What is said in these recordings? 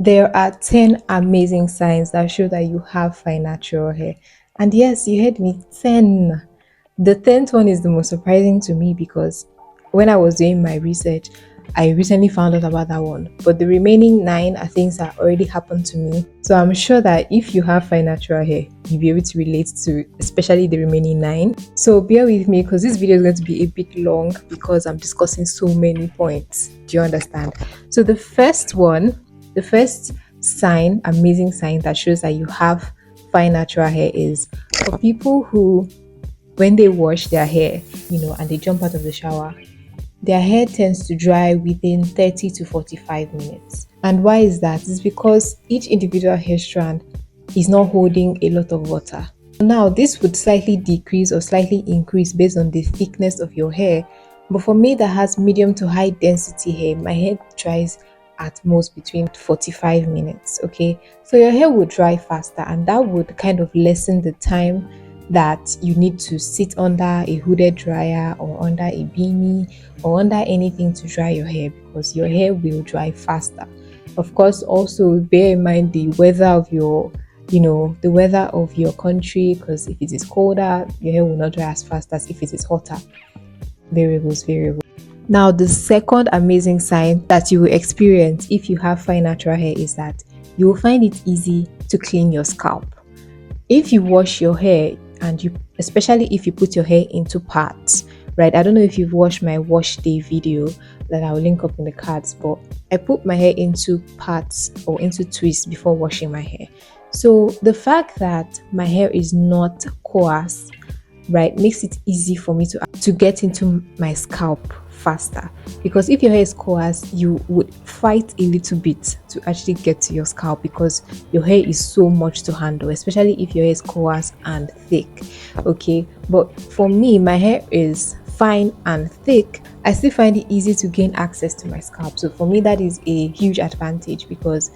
There are 10 amazing signs that show that you have fine natural hair. And yes, you heard me, 10. The 10th one is the most surprising to me because when I was doing my research, I recently found out about that one. But the remaining 9 are things that already happened to me. So I'm sure that if you have fine natural hair, you'll be able to relate to especially the remaining 9. So bear with me because this video is going to be a bit long because I'm discussing so many points. Do you understand? So the first sign, amazing sign that shows that you have fine natural hair is for people who, when they wash their hair, and they jump out of the shower, their hair tends to dry within 30 to 45 minutes. And why is that? It's because each individual hair strand is not holding a lot of water. Now, this would slightly decrease or slightly increase based on the thickness of your hair. But for me that has medium to high density hair, my hair dries at most between 45 minutes. Okay, so your hair would dry faster, and that would kind of lessen the time that you need to sit under a hooded dryer or under a beanie or under anything to dry your hair, because your hair will dry faster. Of course, also bear in mind the weather of your the weather of your country, because if it is colder, your hair will not dry as fast as if it is hotter. Variables. Now, the second amazing sign that you will experience if you have fine natural hair is that you will find it easy to clean your scalp. If you wash your hair, and especially if you put your hair into parts, right? I don't know if you've watched my wash day video that I'll link up in the cards, but I put my hair into parts or into twists before washing my hair. So the fact that my hair is not coarse, right, makes it easy for me to get into my scalp faster, because if your hair is coarse, you would fight a little bit to actually get to your scalp because your hair is so much to handle, especially if your hair is coarse and thick. Okay, but for me, my hair is fine and thick. I still find it easy to gain access to my scalp. So for me, that is a huge advantage because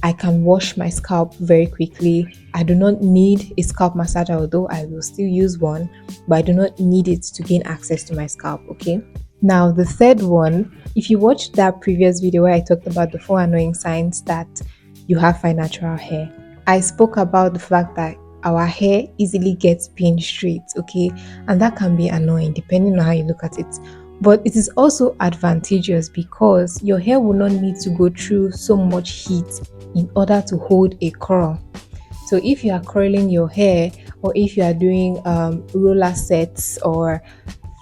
I can wash my scalp very quickly. I do not need a scalp massager, although I will still use one, but I do not need it to gain access to my scalp. Okay, now the third one, if you watched that previous video where I talked about the 4 annoying signs that you have fine natural hair, I spoke about the fact that our hair easily gets pinned straight. Okay, and that can be annoying depending on how you look at it. But it is also advantageous because your hair will not need to go through so much heat in order to hold a curl. So if you are curling your hair, or if you are doing roller sets or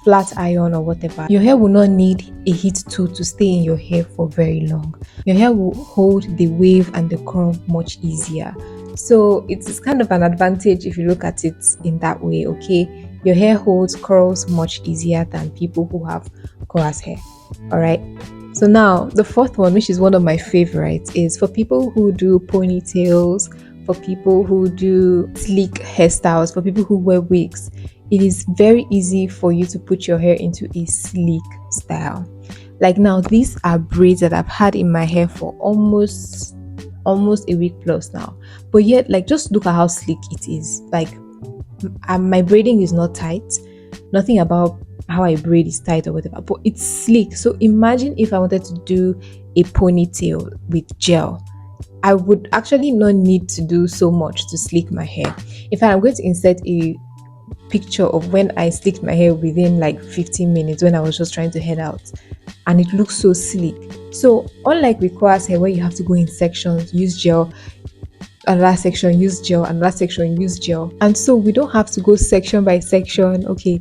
flat iron or whatever, your hair will not need a heat tool to stay in your hair for very long. Your hair will hold the wave and the curl much easier. So it's kind of an advantage if you look at it in that way. Okay, your hair holds curls much easier than people who have coarse hair. All right, so now the fourth one, which is one of my favorites, is for people who do ponytails, for people who do sleek hairstyles, for people who wear wigs. It is very easy for you to put your hair into a sleek style. Like now, these are braids that I've had in my hair for almost a week plus now, but yet, like, just look at how sleek it is. Like, my braiding is not tight, nothing about how I braid is tight or whatever, but it's sleek. So imagine if I wanted to do a ponytail with gel, I would actually not need to do so much to sleek my hair. In fact, I'm going to insert a picture of when I slicked my hair within like 15 minutes when I was just trying to head out, and it looks so sleek. So unlike with coarse hair where you have to go in sections, use gel, another section, use gel, another section, use gel, and so we don't have to go section by section. Okay,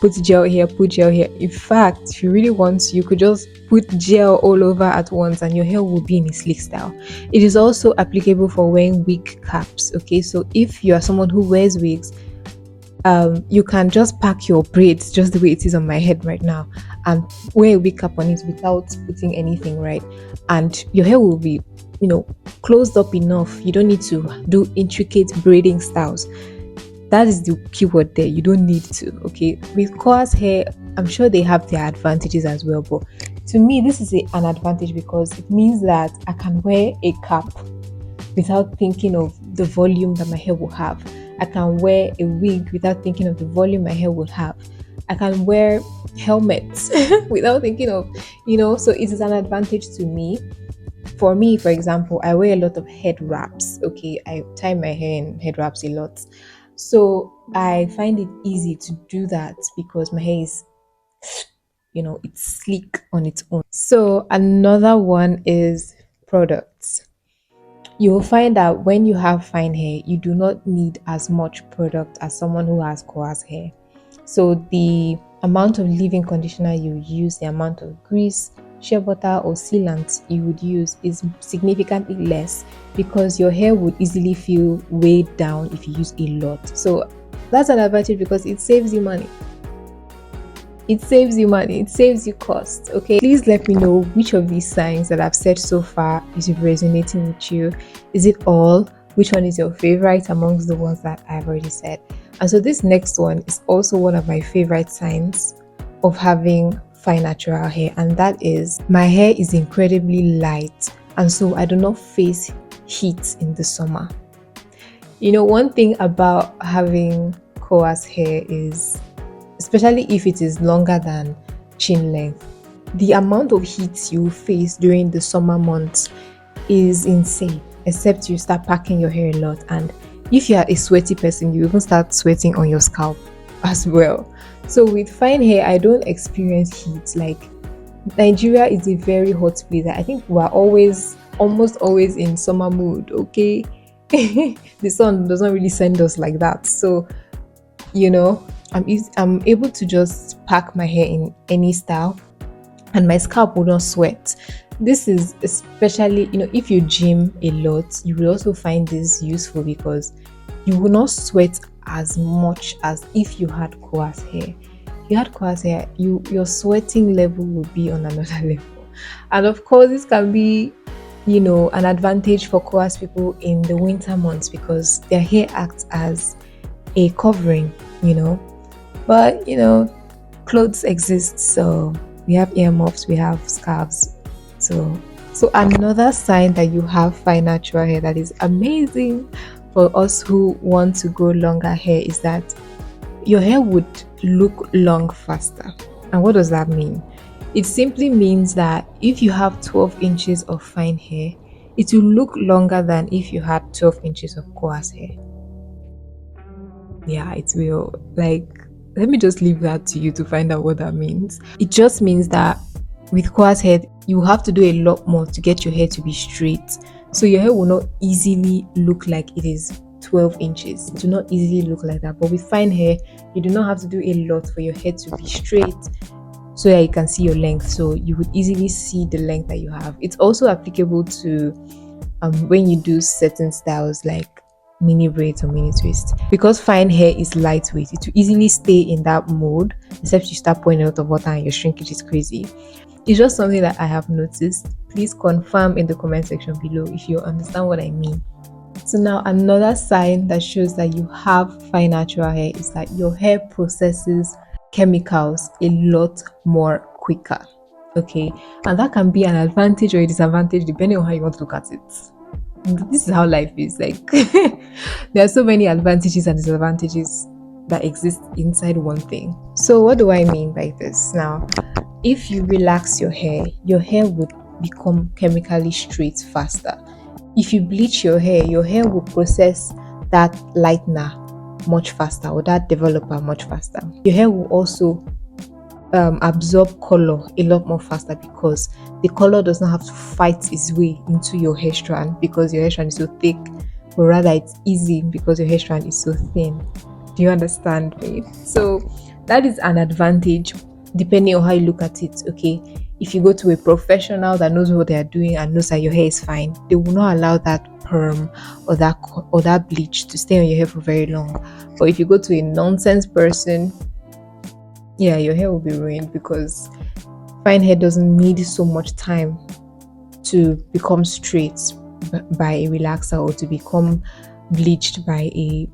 put gel here, put gel here. In fact, if you really want to, you could just put gel all over at once and your hair will be in a sleek style. It is also applicable for wearing wig caps. Okay, so if you are someone who wears wigs, you can just pack your braids just the way it is on my head right now and wear a wig cap on it without putting anything, right? And your hair will be, closed up enough. You don't need to do intricate braiding styles. That is the keyword there. You don't need to. Okay, with coarse hair, I'm sure they have their advantages as well, but to me, this is an advantage because it means that I can wear a cap without thinking of the volume that my hair will have. I can wear a wig without thinking of the volume my hair would have. I can wear helmets without thinking of, so it is an advantage to me. For me, for example, I wear a lot of head wraps. Okay, I tie my hair in head wraps a lot. So I find it easy to do that because my hair is, it's sleek on its own. So another one is products. You will find that when you have fine hair, you do not need as much product as someone who has coarse hair. So the amount of leave-in conditioner you use, the amount of grease, shea butter or sealant you would use is significantly less because your hair would easily feel weighed down if you use a lot. So that's an advantage because it saves you money. It saves you money, it saves you cost. Okay, please let me know which of these signs that I've said so far is resonating with you. Is it all? Which one is your favorite amongst the ones that I've already said? And so this next one is also one of my favorite signs of having fine natural hair, and that is my hair is incredibly light, and so I do not face heat in the summer. One thing about having coarse hair is, especially if it is longer than chin length, the amount of heat you face during the summer months is insane, except you start packing your hair a lot. And if you are a sweaty person, you even start sweating on your scalp as well. So with fine hair, I don't experience heat. Like, Nigeria is a very hot place. I think we're almost always in summer mood, okay? The sun doesn't really send us like that. So, I'm able to just pack my hair in any style and my scalp will not sweat. This is especially, if you gym a lot, you will also find this useful because you will not sweat as much as if you had coarse hair. If you had coarse hair, your sweating level would be on another level. And of course, this can be, an advantage for coarse people in the winter months because their hair acts as a covering, But clothes exist, so we have earmuffs, we have scarves. So another sign that you have fine natural hair that is amazing for us who want to grow longer hair is that your hair would look long faster. And what does that mean? It simply means that if you have 12 inches of fine hair, it will look longer than if you had 12 inches of coarse hair. Yeah, it will. Like, let me just leave that to you to find out what that means. It just means that with coarse hair, you have to do a lot more to get your hair to be straight. So your hair will not easily look like it is 12 inches. It will not easily look like that. But with fine hair, you do not have to do a lot for your hair to be straight so that you can see your length. So you would easily see the length that you have. It's also applicable to when you do certain styles like mini braids or mini twist. Because fine hair is lightweight, it will easily stay in that mode except you start pouring a lot of water and your shrinkage is crazy. It's just something that I have noticed. Please confirm in the comment section below if you understand what I mean. So now another sign that shows that you have fine natural hair is that your hair processes chemicals a lot more quicker. Okay, and that can be an advantage or a disadvantage depending on how you want to look at it. This is how life is. Like, there are so many advantages and disadvantages that exist inside one thing. So what do I mean by this? Now, if you relax your hair would become chemically straight faster. If you bleach your hair will process that lightener much faster, or that developer much faster. Your hair will also absorb color a lot more faster because the color does not have to fight its way into your hair strand because your hair strand is so thick, but rather it's easy because your hair strand is so thin. Do you understand me? So that is an advantage depending on how you look at it. Okay, if you go to a professional that knows what they are doing and knows that your hair is fine, they will not allow that perm or that bleach to stay on your hair for very long. But if you go to a nonsense person, yeah, your hair will be ruined because fine hair doesn't need so much time to become straight by a relaxer or to become bleached by a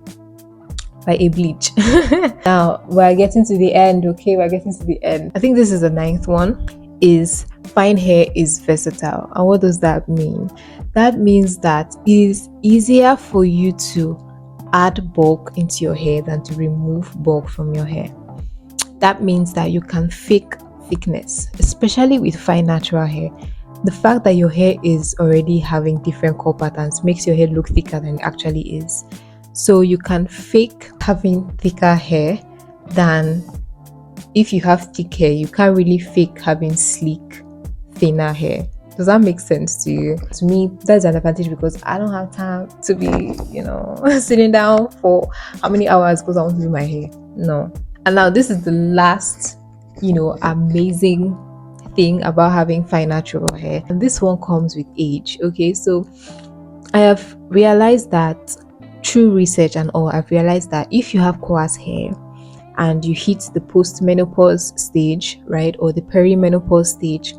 bleach. Now we're getting to the end. Okay, we're getting to the end. I think this is the ninth one. Is fine hair is versatile. And what does that mean? That means that it is easier for you to add bulk into your hair than to remove bulk from your hair. That means that you can fake thickness, especially with fine natural hair. the fact that your hair is already having different curl patterns makes your hair look thicker than it actually is. So you can fake having thicker hair than if you have thick hair. You can't really fake having sleek, thinner hair. Does that make sense to you? To me, that's an advantage because I don't have time to be, sitting down for how many hours because I want to do my hair. No. And now this is the last, amazing thing about having fine natural hair. And this one comes with age. Okay, so I have realized that through research and all, I've realized that if you have coarse hair and you hit the post-menopause stage, right, or the perimenopause stage,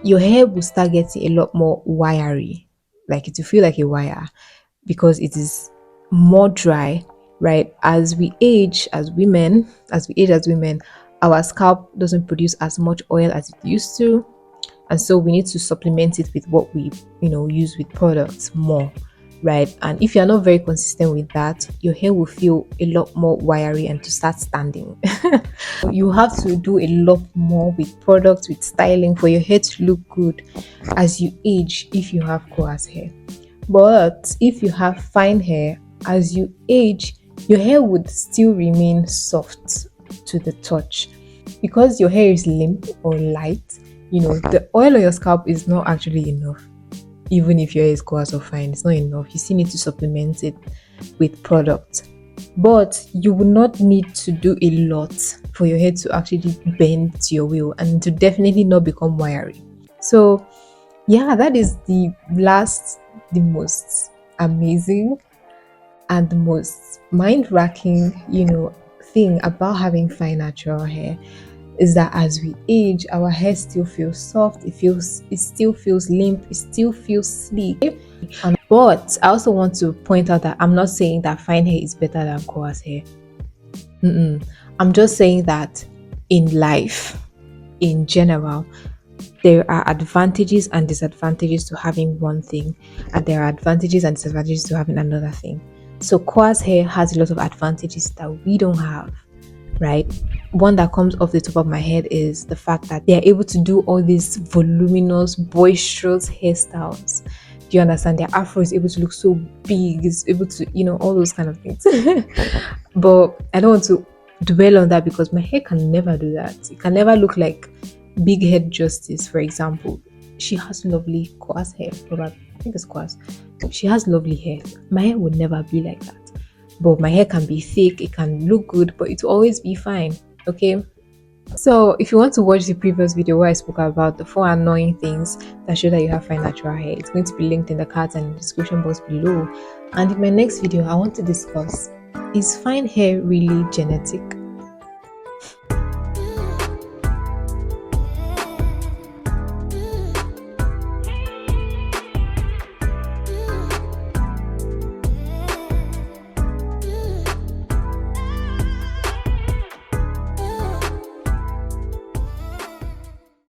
your hair will start getting a lot more wiry. Like it will feel like a wire because it is more dry, right? As we age as women, our scalp doesn't produce as much oil as it used to, and so we need to supplement it with what we use with products more, right? And if you're not very consistent with that, your hair will feel a lot more wiry and to start standing. You have to do a lot more with products, with styling for your hair to look good as you age if you have coarse hair. But if you have fine hair, as you age, your hair would still remain soft to the touch. Because your hair is limp or light, the oil on your scalp is not actually enough. Even if your hair is coarse or fine, it's not enough. You still need to supplement it with products. But you will not need to do a lot for your hair to actually bend to your will and to definitely not become wiry. So yeah, that is the most amazing and the most mind-racking, thing about having fine natural hair is that as we age, our hair still feels soft, it still feels limp, it still feels sleek. But I also want to point out that I'm not saying that fine hair is better than coarse hair. I'm just saying that in life, in general, there are advantages and disadvantages to having one thing, and there are advantages and disadvantages to having another thing. So coarse hair has a lot of advantages that we don't have, right? One that comes off the top of my head is the fact that they're able to do all these voluminous, boisterous hairstyles. Do you understand? Their afro is able to look so big, is able to, all those kind of things. But I don't want to dwell on that because my hair can never do that. It can never look like Big Head Justice, for example. She has lovely coarse hair, probably. I think it's coarse. She has lovely hair. My hair would never be like that. But my hair can be thick, it can look good, but it will always be fine. Okay. So if you want to watch the previous video where I spoke about the 4 annoying things that show that you have fine natural hair, it's going to be linked in the cards and in the description box below. And in my next video, I want to discuss, is fine hair really genetic?